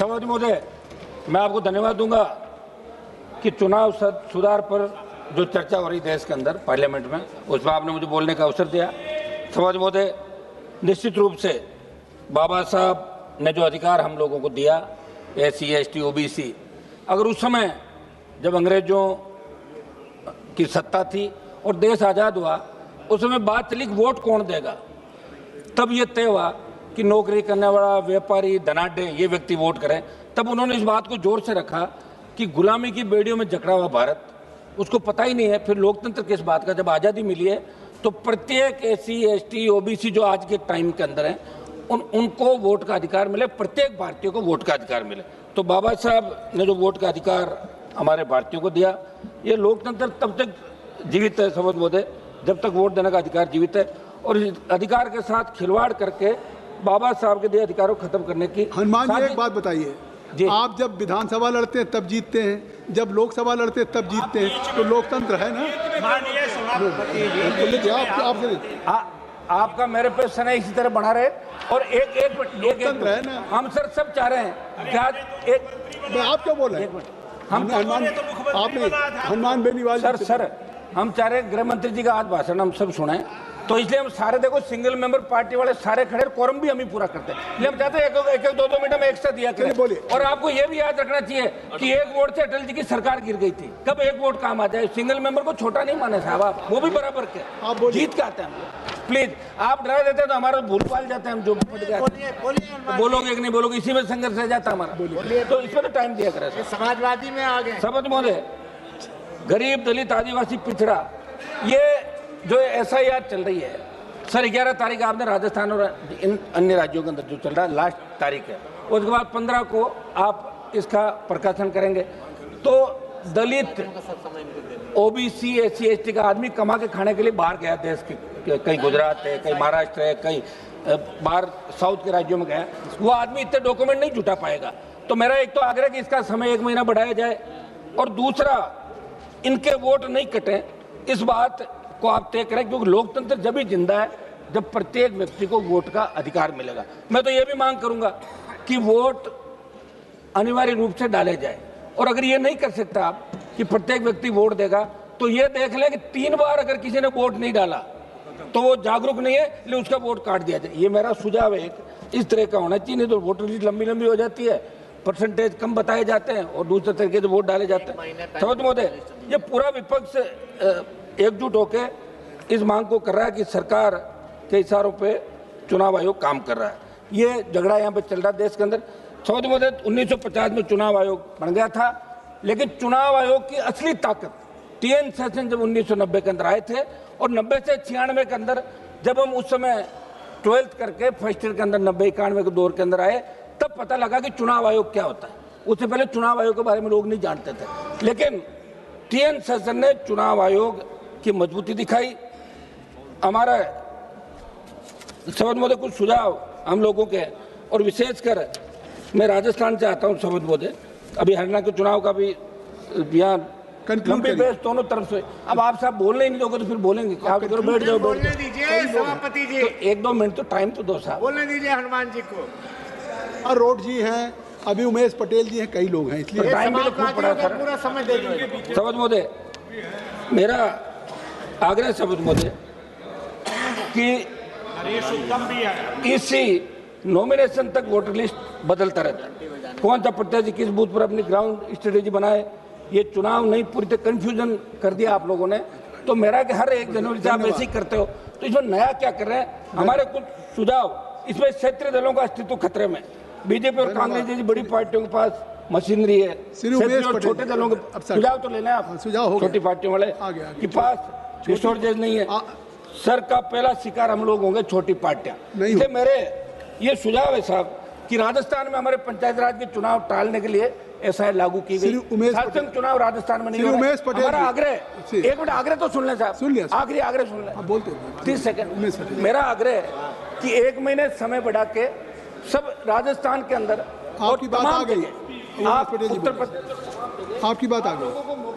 सभापति महोदय, मैं आपको धन्यवाद दूंगा कि चुनाव सुधार पर जो चर्चा हो रही देश के अंदर पार्लियामेंट में, उसमें आपने मुझे बोलने का अवसर दिया। सभापति महोदय, निश्चित रूप से बाबा साहब ने जो अधिकार हम लोगों को दिया, SC, ST, OBC, अगर उस समय जब अंग्रेजों की सत्ता थी और देश आज़ाद हुआ, उस समय बात चली कि वोट कौन देगा, तब ये तय हुआ कि नौकरी करने वाला, व्यापारी, धनाढ्य ये व्यक्ति वोट करें। तब उन्होंने इस बात को जोर से रखा कि गुलामी की बेड़ियों में जकड़ा हुआ भारत, उसको पता ही नहीं है फिर लोकतंत्र किस बात का। जब आज़ादी मिली है तो प्रत्येक SC, ST, OBC जो आज के टाइम के अंदर हैं, उनको वोट का अधिकार मिले, प्रत्येक भारतीय को वोट का अधिकार मिले। तो बाबा साहब ने जो वोट का अधिकार हमारे भारतीयों को दिया, ये लोकतंत्र तब तक जीवित है सभापति महोदय जब तक वोट देने का अधिकार जीवित है। और इस अधिकार के साथ खिलवाड़ करके बाबा साहब के दिए अधिकारों को खत्म करने की। हनुमान जी, एक बात बताइए, आप जब विधानसभा लड़ते हैं तब जीतते हैं, जब लोकसभा लड़ते हैं तब जीतते हैं, तो लोकतंत्र है ना। आपका मेरे पे स्नेह इसी तरह बढ़ा रहे और एक लोकतंत्र है ना। हम सर सब चाह रहे हैं क्या आप क्या बोल रहे हैं? हनुमान बेनीवाल सर हम चाह रहे हैं गृह मंत्री जी का आज भाषण हम सब सुने, तो इसलिए हम सारे देखो सिंगल मेंबर पार्टी वाले सारे खड़े, कोरम भी हम ही पूरा करते हैं। इसलिए हम चाहते हैं एक 2 मिनट में एक्स्ट्रा दिया करें। और आपको ये भी याद रखना चाहिए कि एक वोट से अटल जी की सरकार गिर गई थी। कब एक वोट काम आ जाए, सिंगल मेंबर को छोटा नहीं माने साहब, आप वो भी बराबर के आप जीत के आते हैं। प्लीज आप डरा देते हैं तो हमारा भूल पाल जाते हैं, हम जो बोलोगे कि नहीं बोलोगे, इसी में संघर्ष रह जाता हमारा। तो इसमें तो टाइम दिया करें। समाजवादी में आगे सभापति महोदय, गरीब, दलित, आदिवासी, पिछड़ा, ये जो SIR चल रही है सर, 11 तारीख आपने राजस्थान और इन अन्य राज्यों के अंदर जो चल रहा है लास्ट तारीख है, उसके बाद 15 को आप इसका प्रकाशन करेंगे। तो दलित, OBC, SC, ST का आदमी कमा के खाने के लिए बाहर गया देश के, कहीं गुजरात है, कहीं महाराष्ट्र है, कहीं बाहर साउथ के राज्यों में गया, वो आदमी इतने डॉक्यूमेंट नहीं जुटा पाएगा। तो मेरा एक तो आग्रह कि इसका समय 1 महीना बढ़ाया जाए, और दूसरा इनके वोट नहीं कटें, इस बात को आप तय करें, क्योंकि लोकतंत्र जब ही जिंदा है जब प्रत्येक व्यक्ति को वोट का अधिकार मिलेगा। मैं तो ये भी मांग करूंगा कि वोट अनिवार्य रूप से डाले जाए, और अगर ये नहीं कर सकता आप कि प्रत्येक व्यक्ति वोट देगा, तो ये देख लें कि 3 बार अगर किसी ने वोट नहीं डाला तो वो जागरूक नहीं है, इसलिए उसका वोट काट दिया जाए। ये मेरा सुझाव है, इस तरह का होना चाहिए। नहीं तो वोटर लिस्ट लंबी हो जाती है, परसेंटेज कम बताए जाते हैं और दूसरे तरीके से वोट डाले जाते हैं। सभापति महोदय, ये पूरा विपक्ष एकजुट होकर इस मांग को कर रहा है कि सरकार के इशारों पे चुनाव आयोग काम कर रहा है। ये झगड़ा यहाँ पे चल रहा है देश के अंदर। सभापति महोदय, 1950 में चुनाव आयोग बन गया था, लेकिन चुनाव आयोग की असली ताकत TN सेशन जब 1990 के अंदर आए थे, और 90 से 96 के अंदर जब हम उस समय 12th करके फर्स्ट ईयर के अंदर 90-91 के दौर के अंदर आए, तब पता लगा कि चुनाव आयोग क्या होता है। उससे पहले चुनाव आयोग के बारे में लोग नहीं जानते थे, लेकिन TN सेशन ने चुनाव आयोग की मजबूती दिखाई। हमारा सभापति महोदय कुछ सुझाव हम लोगों के, और विशेषकर मैं राजस्थान से आता हूँ सभापति महोदय, अभी हरियाणा के चुनाव का भी यहाँ लंबी बहस दोनों तरफ से। अब आप साहब बोलने ही नहीं दोगे तो फिर बोलेंगे क्या? आप करो, बैठ जाओ, बोलने दीजिए सभापति जी, तो 1-2 मिनट तो टाइम तो दो साहब, बोलने दीजिए हनुमान जी को। और रोड जी हैं, अभी उमेश पटेल जी हैं, कई लोग हैं, इसलिए टाइम भी तो खूब पड़ा सर। पूरा समय दे दो सभापति महोदय, मेरा आग्रह सभापति महोदय कि इसी नॉमिनेशन तक वोटर लिस्ट बदलता रहता है, कौन सा प्रत्याशी किस बूथ पर अपनी ग्राउंड स्ट्रेटेजी बनाए, ये चुनाव नहीं पूरी तरह कंफ्यूजन कर दिया आप लोगों ने। तो मेरा कि हर 1 जनवरी से आप ऐसे ही करते हो, तो इसमें नया क्या कर रहे हैं? हमारे कुछ सुझाव, इसमें क्षेत्रीय दलों का अस्तित्व खतरे में। BJP और कांग्रेस जैसी बड़ी पार्टियों के पास मशीनरी है, छोटे दलों के सुझाव तो लेना है आप, सुझाव छोटी पार्टियों वाले के पास रिसोर्सेज नहीं है। सर का पहला शिकार हम लोग होंगे, छोटी पार्टियां। इसलिए मेरे ये सुझाव है साहब कि राजस्थान में हमारे पंचायत राज के चुनाव टालने के लिए SIR लागू की गई। शासन चुनाव राजस्थान में नहीं हो रहा है। हमारा आग्रह, 1 मिनट आग्रह तो सुन लें साहब, सुन लिया, आखिरी आग्रह सुन लें, बोलते 30 सेकंड। मेरा आग्रह है कि 1 महीने समय बढ़ा के सब राजस्थान के अंदर, आपकी बात आ गई, आप उत्तर प्रदेश, आपकी बात आ गई।